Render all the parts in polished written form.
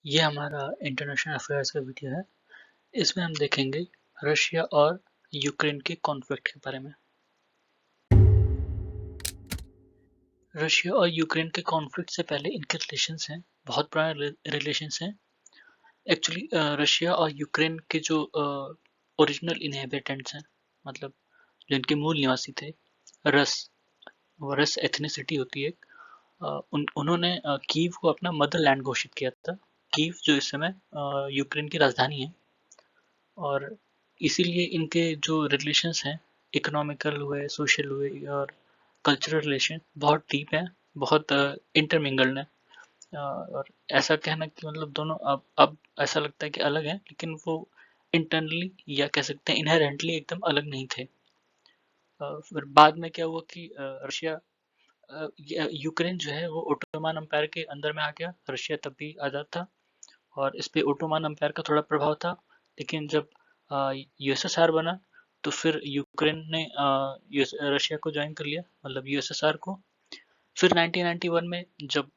ये हमारा international affairs का वीडियो है। इसमें हम देखेंगे रशिया और यूक्रेन के कॉन्फ्लिक्ट के बारे में। रशिया और यूक्रेन के कॉन्फ्लिक्ट से पहले इनके रिलेशंस हैं, बहुत पुराने रिलेशंस हैं। एक्चुअली रशिया और यूक्रेन के जो ओरिजिनल इनहेबिटेंट्स हैं, मतलब जो इनके मूल निवासी थे, रस रस एथनिसिटी होती है। उन्होंने कीव को अपना मदरलैंड घोषित किया था। कीव जो इस समय यूक्रेन की राजधानी है, और इसीलिए इनके जो रिलेशंस हैं, इकोनॉमिकल हुए, सोशल हुए और कल्चरल रिलेशन बहुत डीप है, बहुत इंटरमिंगल्ड है। और ऐसा कहना कि मतलब दोनों अब ऐसा लगता है कि अलग हैं, लेकिन वो इंटरनली या कह सकते हैं इनहेरेंटली एकदम अलग नहीं थे। फिर बाद में क्या हुआ कि रशिया यूक्रेन जो है वो ओटोमान अम्पायर के अंदर में आ गया। रशिया तब भी आज़ाद था और इस पे ओटोमान अम्पायर का थोड़ा प्रभाव था। लेकिन जब यूएसएसआर बना तो फिर यूक्रेन ने रशिया को ज्वाइन कर लिया, मतलब यूएसएसआर को। फिर 1991 में जब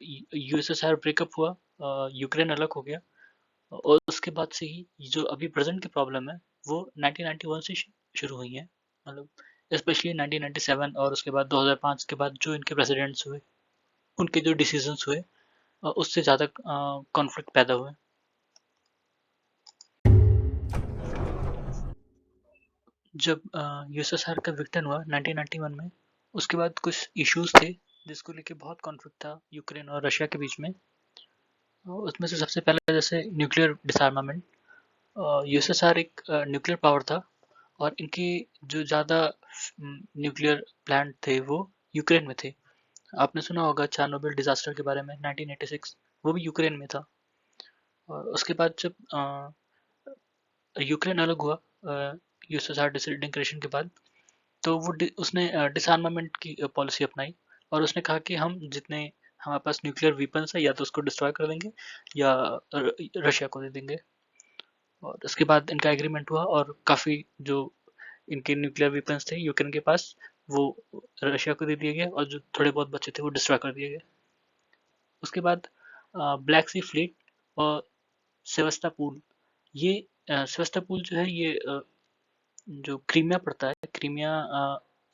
यूएसएसआर ब्रेकअप हुआ, यूक्रेन अलग हो गया, और उसके बाद से ही जो अभी प्रेजेंट की प्रॉब्लम है वो 1991 से शुरू हुई है। मतलब स्पेशली 1997 और उसके बाद 2005 के बाद जो इनके प्रेसिडेंट्स हुए, उनके जो डिसीजंस हुए, उससे ज़्यादा कॉन्फ्लिक्ट पैदा हुए। जब यूएसएसआर का विघटन हुआ 1991 में, उसके बाद कुछ इश्यूज थे जिसको लेके बहुत कॉन्फ्लिक्ट था यूक्रेन और रशिया के बीच में। उसमें से सबसे पहले जैसे न्यूक्लियर डिसआर्मामेंट। यूएसएसआर एक न्यूक्लियर पावर था, और इनके जो ज़्यादा न्यूक्लियर प्लांट थे वो यूक्रेन में थे। आपने सुना होगा चार्नोबिल डिजास्टर के बारे में, 1986, वो भी यूक्रेन में था। और उसके बाद जब यूक्रेन अलग हुआ यूएसएसआर डिसइंटीग्रेशन के बाद, तो वो उसने डिसआर्मामेंट की पॉलिसी अपनाई, और उसने कहा कि हम जितने हमारे पास न्यूक्लियर वेपन्स है या तो उसको डिस्ट्रॉय कर देंगे या रशिया को दे देंगे। और उसके बाद इनका एग्रीमेंट हुआ, और काफ़ी जो इनके न्यूक्लियर वेपन्स थे यूक्रेन के पास, वो रशिया को दे दिए गए, और जो थोड़े बहुत बचे थे वो डिस्ट्रॉय कर दिए गए। उसके बाद ब्लैक सी फ्लीट और सेवस्टोपोल, ये सेवस्टोपोल जो है ये जो क्रीमिया पड़ता है, क्रीमिया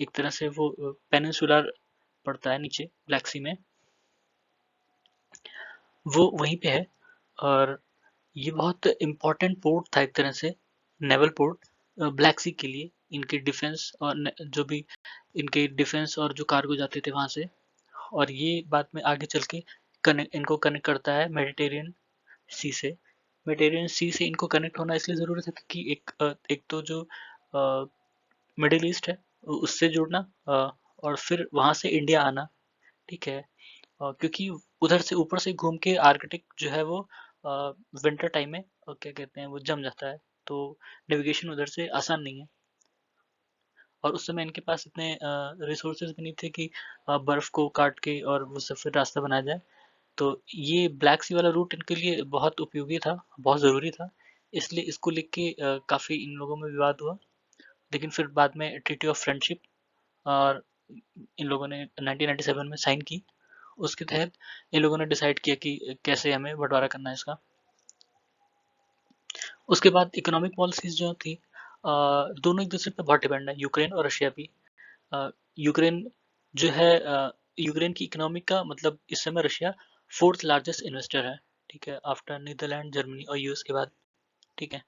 एक तरह से वो पेनिनसुलर पड़ता है नीचे ब्लैक सी में, वो वहीं पे है। और ये बहुत इम्पोर्टेंट पोर्ट था एक तरह से, नेवल पोर्ट ब्लैक सी के लिए, इनके डिफेंस और जो भी इनके डिफेंस और जो कार्गो जाते थे वहां से। और ये बाद में आगे चल के इनको कनेक्ट करता है मेडिटेरियन सी से। मेडिटेरियन सी से इनको कनेक्ट होना इसलिए ज़रूरी था क्योंकि एक तो जो मिडिल ईस्ट है उससे जुड़ना, और फिर वहां से इंडिया आना, ठीक है। क्योंकि उधर से ऊपर से घूम के आर्कटिक जो है वो विंटर टाइम में क्या कहते हैं वो जम जाता है, तो नेविगेशन उधर से आसान नहीं है। और उस समय इनके पास इतने रिसोर्सेज भी नहीं थे कि बर्फ को काट के और वो सब फिर रास्ता बनाया जाए। तो ये ब्लैक सी वाला रूट इनके लिए बहुत उपयोगी था, बहुत ज़रूरी था। इसलिए इसको लेके काफ़ी इन लोगों में विवाद हुआ। लेकिन फिर बाद में ट्रीटी ऑफ फ्रेंडशिप और इन लोगों ने 1997 में साइन की। उसके तहत इन लोगों ने डिसाइड किया कि कैसे हमें बंटवारा करना है इसका। उसके बाद इकोनॉमिक पॉलिसीज जो थी, दोनों एक दूसरे पर बहुत डिपेंड है, यूक्रेन और रशिया भी। यूक्रेन जो है, यूक्रेन की इकोनॉमी का मतलब इस समय रशिया फोर्थ लार्जेस्ट इन्वेस्टर है, ठीक है, आफ्टर नीदरलैंड, जर्मनी और यूएस के बाद, ठीक है।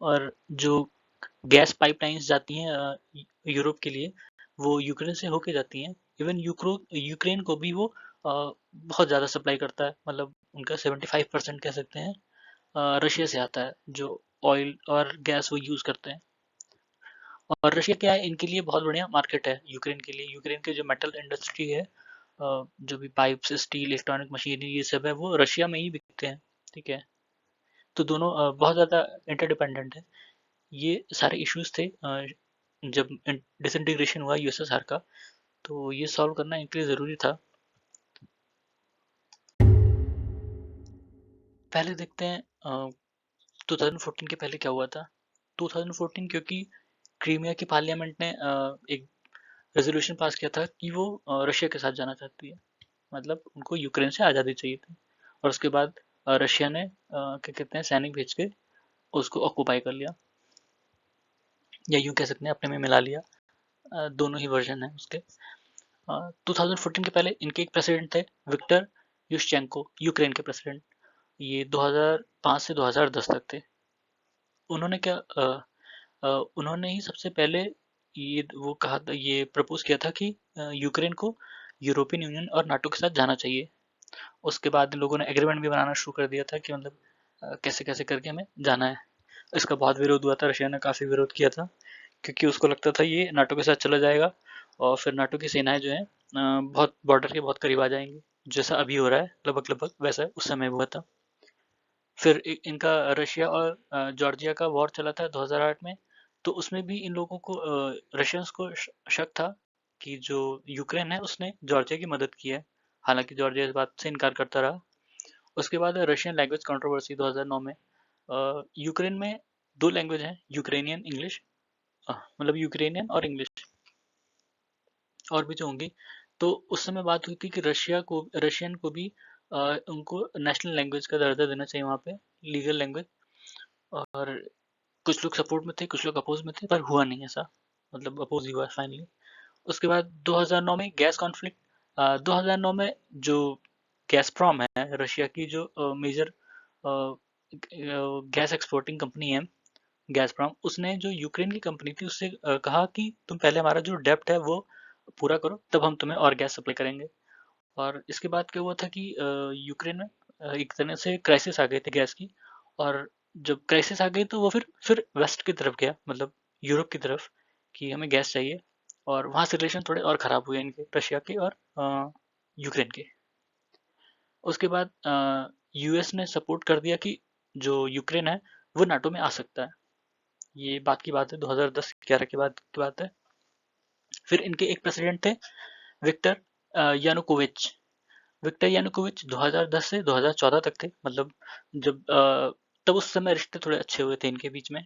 और जो गैस पाइपलाइंस जाती हैं यूरोप के लिए, वो यूक्रेन से होके जाती हैं। इवन यूक्रेन को भी वो बहुत ज़्यादा सप्लाई करता है, मतलब उनका 75% कह सकते हैं रशिया से आता है, जो ऑयल और गैस वो यूज़ करते हैं। और रशिया क्या है, इनके लिए बहुत बढ़िया मार्केट है यूक्रेन के लिए। यूक्रेन के जो मेटल इंडस्ट्री है, जो भी पाइप्स, स्टील, इलेक्ट्रॉनिक मशीनरी, ये सब है वो रशिया में ही बिकते हैं, ठीक है। तो दोनों बहुत ज़्यादा इंटरडिपेंडेंट है। ये सारे इश्यूज थे जब डिसइंटीग्रेशन हुआ यूएसएसआर का, तो ये सॉल्व करना इनके लिए ज़रूरी था। पहले देखते हैं 2014 के पहले क्या हुआ था। 2014, क्योंकि क्रीमिया की पार्लियामेंट ने एक रेजोल्यूशन पास किया था कि वो रशिया के साथ जाना चाहती है, मतलब उनको यूक्रेन से आज़ादी चाहिए थी। और उसके बाद रशिया ने क्या कहते हैं सैनिक भेज के उसको ऑक्यूपाई कर लिया, या यूं कह सकते हैं अपने में मिला लिया। दोनों ही वर्जन है उसके। 2014 के पहले इनके एक प्रेसिडेंट थे, विक्टर युशचेंको, यूक्रेन के प्रेसिडेंट। ये 2005 से 2010 तक थे। उन्होंने क्या उन्होंने ही सबसे पहले ये वो कहा था, ये प्रपोज किया था कि यूक्रेन को यूरोपियन यूनियन और नाटो के साथ जाना चाहिए। उसके बाद इन लोगों ने एग्रीमेंट भी बनाना शुरू कर दिया था कि मतलब कैसे कैसे करके हमें जाना है। इसका बहुत विरोध हुआ था, रशिया ने काफ़ी विरोध किया था, क्योंकि उसको लगता था ये नाटो के साथ चला जाएगा और फिर नाटो की सेनाएं जो हैं बहुत बॉर्डर के बहुत करीब आ जाएंगी, जैसा अभी हो रहा है लगभग लगभग वैसा उस समय हुआ था। फिर इनका रशिया और जॉर्जिया का वॉर चला था 2008 में, तो उसमें भी इन लोगों को रशियंस को शक था कि जो यूक्रेन है उसने जॉर्जिया की मदद की है, हालांकि जॉर्जिया इस बात से इनकार करता रहा। उसके बाद रशियन लैंग्वेज कंट्रोवर्सी 2009 में। यूक्रेन में दो लैंग्वेज हैं, यूक्रेनियन इंग्लिश, मतलब यूक्रेनियन और इंग्लिश, और भी जो होंगी। तो उस समय बात हुई थी कि रशियन को भी उनको नेशनल लैंग्वेज का दर्जा देना चाहिए वहाँ पे, लीगल लैंग्वेज। और कुछ लोग सपोर्ट में थे, कुछ लोग अपोज में थे, पर हुआ नहीं ऐसा, मतलब अपोज ही हुआ फाइनली। उसके बाद 2009 में गैस कॉन्फ्लिक्ट। 2009 में जो गैसप्रॉम है रशिया की जो मेजर गैस एक्सपोर्टिंग कंपनी है, गैसप्रॉम, उसने जो यूक्रेन की कंपनी थी उससे कहा कि तुम पहले हमारा जो डेब्ट है वो पूरा करो, तब हम तुम्हें और गैस सप्लाई करेंगे। और इसके बाद क्या हुआ था कि यूक्रेन में एक तरह से क्राइसिस आ गई थी गैस की। और जब क्राइसिस आ गई तो वो फिर वेस्ट की तरफ गया, मतलब यूरोप की तरफ, कि हमें गैस चाहिए। और वहाँ से रिलेशन थोड़े और ख़राब हुए इनके, रशिया के और यूक्रेन के। उसके बाद यूएस ने सपोर्ट कर दिया कि जो यूक्रेन है वो नाटो में आ सकता है। ये बात की बात है 2010-11 के बाद की बात है। फिर इनके एक प्रेसिडेंट थे, विक्टर यानुकोविच। विक्टर यानुकोविच 2010 से 2014 तक थे, मतलब जब तब उस समय रिश्ते थोड़े अच्छे हुए थे इनके बीच में,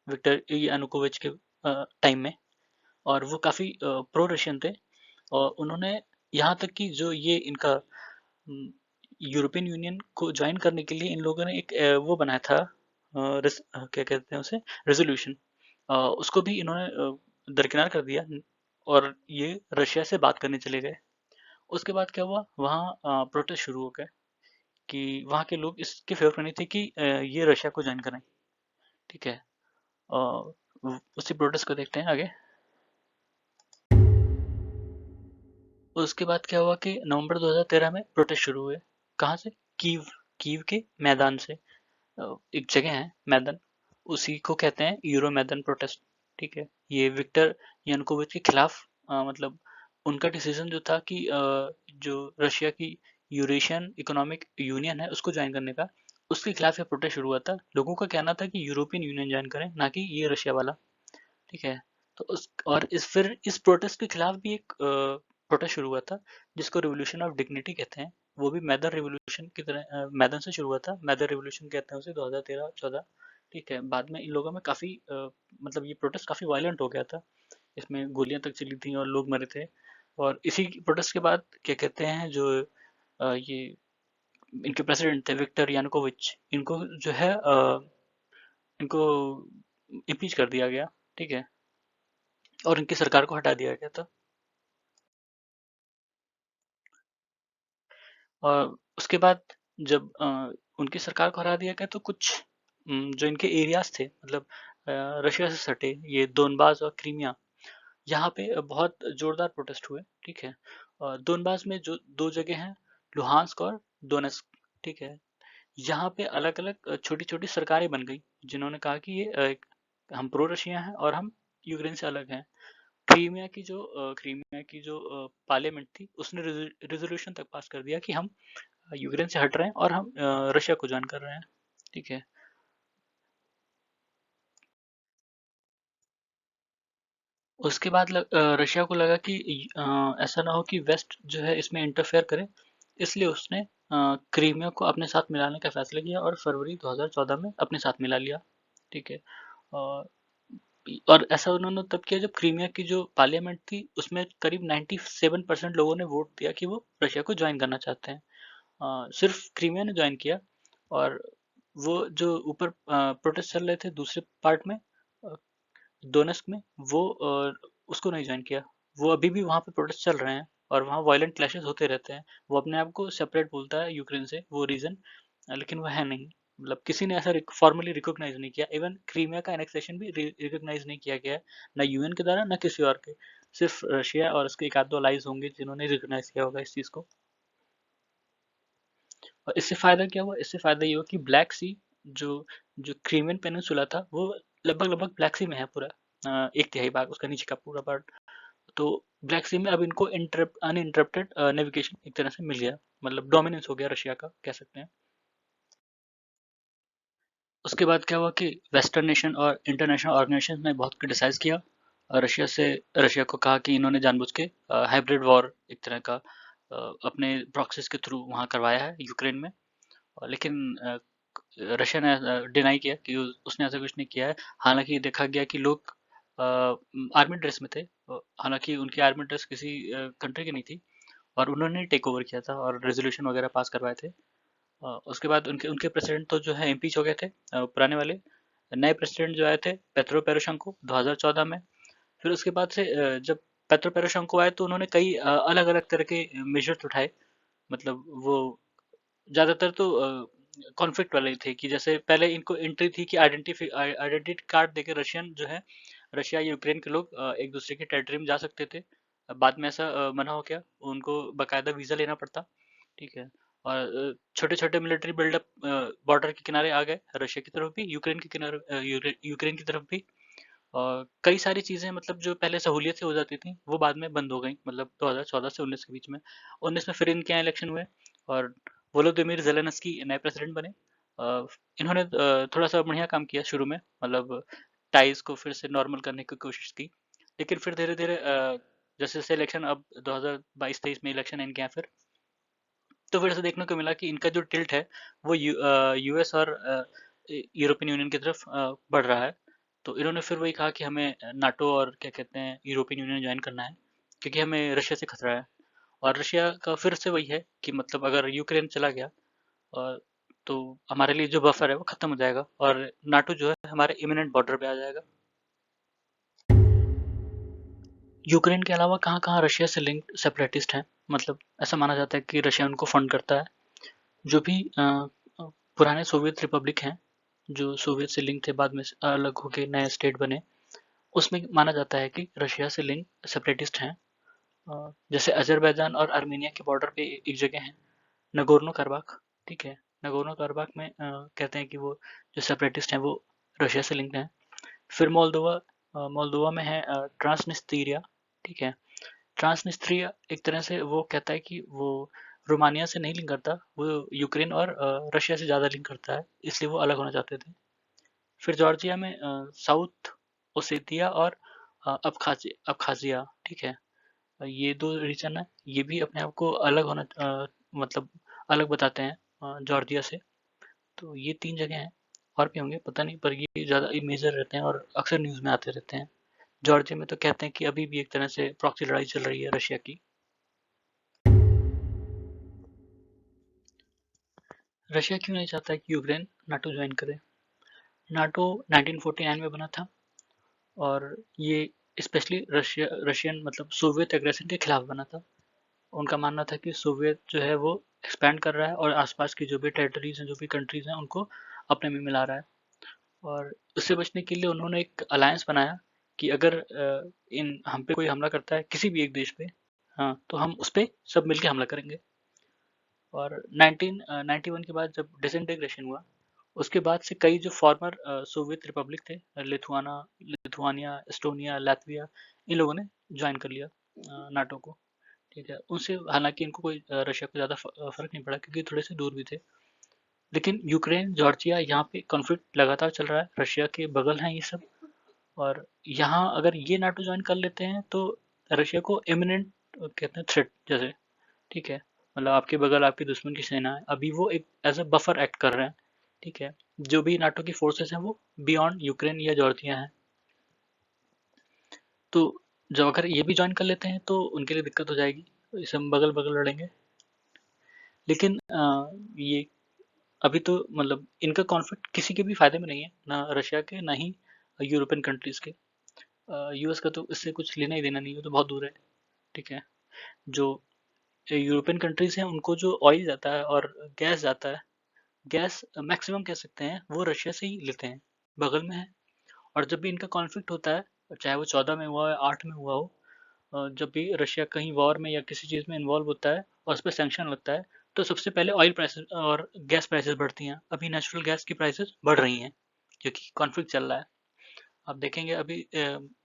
विक्टर यानुकोविच के टाइम में। और वो काफ़ी प्रो रशियन थे। और उन्होंने यहाँ तक कि जो ये इनका यूरोपियन यूनियन को ज्वाइन करने के लिए इन लोगों ने एक वो बनाया था, क्या कहते हैं उसे, रेजोल्यूशन। उसको भी इन्होंने दरकिनार कर दिया और ये रशिया से बात करने चले गए। उसके बाद क्या हुआ, वहाँ प्रोटेस्ट शुरू हो गए कि वहाँ के लोग इसके फेवर में नहीं थे कि ये रशिया को ज्वाइन करें। ठीक है, उसी प्रोटेस्ट को देखते हैं आगे। उसके बाद क्या हुआ कि नवंबर 2013 में प्रोटेस्ट शुरू हुए। कहाँ से? कीव, कीव के मैदान से। एक जगह है मैदान, उसी को कहते हैं यूरो मैदान प्रोटेस्ट। ठीक है, ये विक्टर यानुकोविच के खिलाफ, मतलब उनका डिसीजन जो था कि जो रशिया की यूरेशियन इकोनॉमिक यूनियन है उसको ज्वाइन करने का, उसके खिलाफ ये प्रोटेस्ट शुरू हुआ था। लोगों का कहना था कि यूरोपियन यूनियन ज्वाइन करें, ना कि ये रशिया वाला। ठीक है, तो उस और इस प्रोटेस्ट के खिलाफ भी एक प्रोटेस्ट शुरू हुआ था, जिसको रिवोल्यूशन ऑफ डिग्निटी कहते हैं। वो भी मैदन रिवोल्यूशन की तरह मैदन से शुरू हुआ था, मैदन रिवोल्यूशन कहते हैं उसे, 2013-14। ठीक है, बाद में इन लोगों में काफ़ी मतलब ये प्रोटेस्ट काफ़ी वायलेंट हो गया था, इसमें गोलियां तक चली थी और लोग मरे थे। और इसी प्रोटेस्ट के बाद क्या कहते हैं जो ये इनके प्रेसिडेंट थे विक्टर यानुकोविच, इनको जो है इनको इम्पीच कर दिया गया। ठीक है, और इनकी सरकार को हटा दिया गया था। और उसके बाद जब उनकी सरकार को हरा दिया गया तो कुछ जो इनके एरियाज थे, मतलब रशिया से सटे ये दोनबास और क्रीमिया, यहाँ पे बहुत जोरदार प्रोटेस्ट हुए। ठीक है, दोनबास में जो दो जगह हैं, लुहांस्क और डोनेस्क। ठीक है, यहाँ पे अलग अलग छोटी छोटी सरकारें बन गई, जिन्होंने कहा कि ये हम प्रो रशिया हैं और हम यूक्रेन से अलग हैं। क्रीमिया की जो पार्लियामेंट थी उसने रेजोल्यूशन तक पास कर दिया कि हम यूक्रेन से हट रहे हैं और हम रशिया को ज्वाइन कर रहे हैं। ठीक है, उसके बाद रशिया को लगा कि ऐसा ना हो कि वेस्ट जो है इसमें इंटरफेयर करे, इसलिए उसने क्रीमिया को अपने साथ मिलाने का फैसला किया और फरवरी 2014 में अपने साथ मिला लिया। ठीक है, और ऐसा उन्होंने तब किया जब क्रीमिया की जो पार्लियामेंट थी उसमें करीब 97% लोगों ने वोट दिया कि वो रशिया को ज्वाइन करना चाहते हैं। सिर्फ क्रीमिया ने ज्वाइन किया, और वो जो ऊपर प्रोटेस्ट चल रहे थे दूसरे पार्ट में, डोनेस्क में, वो उसको नहीं ज्वाइन किया। वो अभी भी वहाँ पे प्रोटेस्ट चल रहे हैं और वहाँ वायलेंट क्लैशेस होते रहते हैं। वो अपने आप को सेपरेट बोलता है यूक्रेन से, वो रीजन, लेकिन वो है नहीं। मतलब किसी ने ऐसा फॉर्मली रिकॉग्नाइज नहीं किया। इवन क्रीमिया का एनेक्सेशन भी रिकॉग्नाइज नहीं किया गया है, ना यूएन के द्वारा ना किसी और के। सिर्फ रशिया और उसके एक आध दो अलाइज होंगे जिन्होंने रिकॉग्नाइज किया होगा इस चीज को। और इससे फायदा क्या हुआ? इससे फायदा ये हुआ कि ब्लैक सी, जो जो क्रीमियन पेनिनसुला था, वो लगभग लगभग ब्लैक सी में है पूरा। एक तिहाई भाग उसका नीचे का पूरा पार्ट। तो ब्लैक सी में अब इनको अनइंटरप्टेड नेविगेशन एक तरह से मिल गया, मतलब डोमिनेंस हो गया रशिया का, कह सकते हैं। उसके बाद क्या हुआ कि वेस्टर्न नेशन और इंटरनेशनल ऑर्गेनाइजेशन ने बहुत क्रिटिसाइज किया रशिया को, कहा कि इन्होंने जानबूझ के हाइब्रिड वॉर एक तरह का अपने प्रॉक्सीज के थ्रू वहाँ करवाया है यूक्रेन में। लेकिन रशिया ने डिनाई किया कि उसने ऐसा कुछ नहीं किया है। हालांकि देखा गया कि लोग आर्मी ड्रेस में थे, हालांकि उनकी आर्मी ड्रेस किसी कंट्री की नहीं थी, और उन्होंने टेक ओवर किया था और रेजोल्यूशन वगैरह पास करवाए थे। उसके बाद उनके उनके प्रेसिडेंट तो जो है इम्पीच हो गए थे, पुराने वाले। नए प्रेसिडेंट जो आए थे पेट्रो पेरोशेंको 2014 में। फिर उसके बाद से जब पेट्रो पेरोशेंको आए तो उन्होंने कई अलग अलग तरह के मेजर्स उठाए। मतलब वो ज़्यादातर तो कॉन्फ्लिक्ट वाले थे, कि जैसे पहले इनको एंट्री थी कि आइडेंटिटी कार्ड देके रशियन जो है, रशिया यूक्रेन के लोग एक दूसरे के टेरिटरी में जा सकते थे। बाद में ऐसा मना हो गया, उनको बकायदा वीज़ा लेना पड़ता। ठीक है। और छोटे छोटे मिलिट्री बिल्डअप बॉर्डर के किनारे आ गए, रशिया की तरफ भी, यूक्रेन के किनारे, यूक्रेन की तरफ भी। और कई सारी चीज़ें मतलब जो पहले सहूलियत से हो जाती थी वो बाद में बंद हो गई, मतलब 2014 से 19 के बीच में। 19 में फिर इनके यहाँ इलेक्शन हुए और वोलोदिमीर जेलेंस्की नए प्रेसिडेंट बने। अ, इन्होंने थोड़ा सा बढ़िया काम किया शुरू में, मतलब टाइज को फिर से नॉर्मल करने की कोशिश की। लेकिन फिर धीरे धीरे जैसे जैसे इलेक्शन, अब 2022-23 में इलेक्शन इनके यहाँ फिर, तो फिर से देखने को मिला कि इनका जो टिल्ट है वो यूएस और यूरोपियन यूनियन की तरफ बढ़ रहा है। तो इन्होंने फिर वही कहा कि हमें नाटो और क्या कहते हैं यूरोपियन यूनियन ज्वाइन करना है, क्योंकि हमें रशिया से खतरा है। और रशिया का फिर से वही है कि मतलब अगर यूक्रेन चला गया और तो हमारे लिए जो बफर है वो खत्म हो जाएगा और नाटो जो है हमारे इमिनेंट बॉर्डर पे आ जाएगा। यूक्रेन के अलावा कहाँ कहाँ रशिया से लिंक्ड सेपरेटिस्ट हैं? मतलब ऐसा माना जाता है कि रशिया उनको फंड करता है। जो भी पुराने सोवियत रिपब्लिक हैं, जो सोवियत से लिंक थे, बाद में अलग होके नए स्टेट बने, उसमें माना जाता है कि रशिया से लिंक सेपरेटिस्ट हैं। जैसे अजरबैजान और आर्मेनिया के बॉर्डर पे एक जगह है, नगोर्नो कराबाख। ठीक है। नगोर्नो कराबाख में कहते हैं कि वो जो सेपरेटिस्ट हैं वो रशिया से लिंक्ड हैं। फिर मोल्दोवा, मोल्दोवा में है ट्रांसनिस्त्रिया। ठीक है। ट्रांसनिस्त्रिया एक तरह से वो कहता है कि वो रोमानिया से नहीं लिंक करता, वो यूक्रेन और रशिया से ज़्यादा लिंक करता है, इसलिए वो अलग होना चाहते थे। फिर जॉर्जिया में साउथ ओसेतिया और अबखाजिया। ठीक है। ये दो रीजन है, ये भी अपने आप को अलग होना, मतलब अलग बताते हैं जॉर्जिया से। तो ये तीन जगह हैं, और भी होंगे पता नहीं, पर ये ज़्यादा मेजर रहते हैं और अक्सर न्यूज़ में आते रहते हैं। जॉर्जिया में तो कहते हैं कि अभी भी एक तरह से प्रॉक्सी लड़ाई चल रही है रशिया की। रशिया क्यों नहीं चाहता है कि यूक्रेन नाटो ज्वाइन करे? नाटो 1949 में बना था, और ये स्पेशली रशियन मतलब सोवियत एग्रेशन के खिलाफ बना था। उनका मानना था कि सोवियत जो है वो एक्सपैंड कर रहा है और आसपास की जो भी टेरिटरीज हैं, जो भी कंट्रीज हैं, उनको अपने में मिला रहा है। और उससे बचने के लिए उन्होंने एक अलायंस बनाया कि अगर इन हम पे कोई हमला करता है किसी भी एक देश पे, हाँ, तो हम उस पे सब मिलके हमला करेंगे। और 1991 के बाद जब डिसइंटीग्रेशन हुआ, उसके बाद से कई जो फॉर्मर सोवियत रिपब्लिक थे, लिथुआनिया, एस्टोनिया, लातविया, इन लोगों ने ज्वाइन कर लिया नाटो को। ठीक है। उनसे हालांकि इनको कोई रशिया को ज़्यादा फर्क नहीं पड़ा, क्योंकि थोड़े से दूर भी थे। लेकिन यूक्रेन, जॉर्जिया, यहाँ पे कॉन्फ्लिक्ट लगातार चल रहा है, रशिया के बगल हैं ये सब। और यहाँ अगर ये नाटो ज्वाइन कर लेते हैं तो रशिया को इमिनेंट कहते हैं थ्रेट जैसे। ठीक है। मतलब आपके बगल आपकी दुश्मन की सेना है, अभी वो एक एज अ बफर एक्ट कर रहे हैं। ठीक है। जो भी नाटो की फोर्सेस हैं वो बियॉन्ड यूक्रेन या जॉर्जिया हैं। तो जब अगर ये भी ज्वाइन कर लेते हैं तो उनके लिए दिक्कत हो जाएगी, इसे हम बगल बगल लड़ेंगे। लेकिन ये अभी तो मतलब इनका कॉन्फ्लिक्ट किसी के भी फायदे में नहीं है, ना रशिया के ना ही यूरोपियन कंट्रीज के। यूएस का तो इससे कुछ लेना ही देना नहीं है, तो बहुत दूर है। ठीक है। जो यूरोपियन कंट्रीज हैं उनको जो ऑयल जाता है और गैस जाता है, गैस मैक्सिमम कह सकते हैं वो रशिया से ही लेते हैं, बगल में है। और जब भी इनका कॉन्फ्लिक्ट होता है, चाहे वो 14 में हुआ हो 8 में हुआ हो, जब भी रशिया कहीं वॉर में या किसी चीज़ में इन्वॉल्व होता है और उस पर सैंक्शन लगता है, तो सबसे पहले ऑयल प्राइसेस और गैस प्राइसेस बढ़ती हैं। अभी नेचुरल गैस की प्राइसेस बढ़ रही हैं क्योंकि कॉन्फ्लिक्ट चल रहा है। आप देखेंगे अभी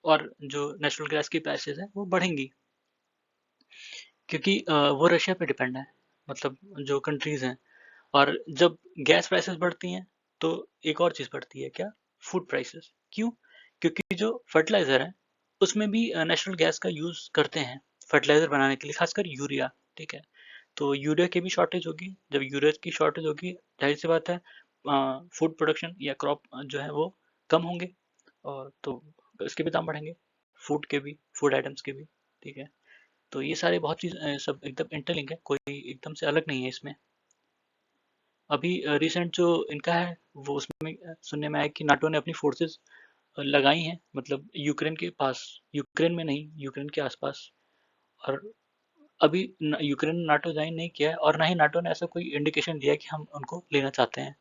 और जो नेचुरल गैस की प्राइसेस हैं वो बढ़ेंगी क्योंकि वो रशिया पे डिपेंड है, मतलब जो कंट्रीज हैं। और जब गैस प्राइसेस बढ़ती हैं तो एक और चीज़ बढ़ती है, क्या? Food prices. क्यों? क्योंकि जो फर्टिलाइज़र है उसमें भी नेचुरल गैस का यूज़ करते हैं फर्टिलाइज़र बनाने के लिए, खासकर यूरिया। ठीक है। तो यूरिया की भी शॉर्टेज होगी। जब यूरिया की शॉर्टेज होगी, जाहिर सी बात है फूड प्रोडक्शन या क्रॉप जो है वो कम होंगे, और तो इसके भी दाम बढ़ेंगे, फूड के भी, फूड आइटम्स के भी। ठीक है। तो ये सारे बहुत चीज़ सब एकदम इंटरलिंक है, कोई एकदम से अलग नहीं है इसमें। अभी रिसेंट जो इनका है वो उसमें सुनने में आया कि नाटो ने अपनी फोर्सेस लगाई हैं, मतलब यूक्रेन के पास, यूक्रेन में नहीं, यूक्रेन के आसपास। और अभी यूक्रेन ने नाटो ज्वाइन नहीं किया है, और ना ही नाटो ने ऐसा कोई इंडिकेशन दिया है कि हम उनको लेना चाहते हैं।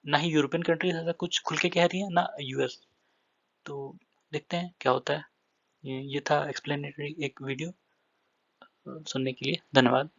ना ही यूरोपियन कंट्रीज ऐसा कुछ खुल के कह रही है, ना यूएस। तो देखते हैं क्या होता है। ये था एक्सप्लेनेटरी एक वीडियो। सुनने के लिए धन्यवाद।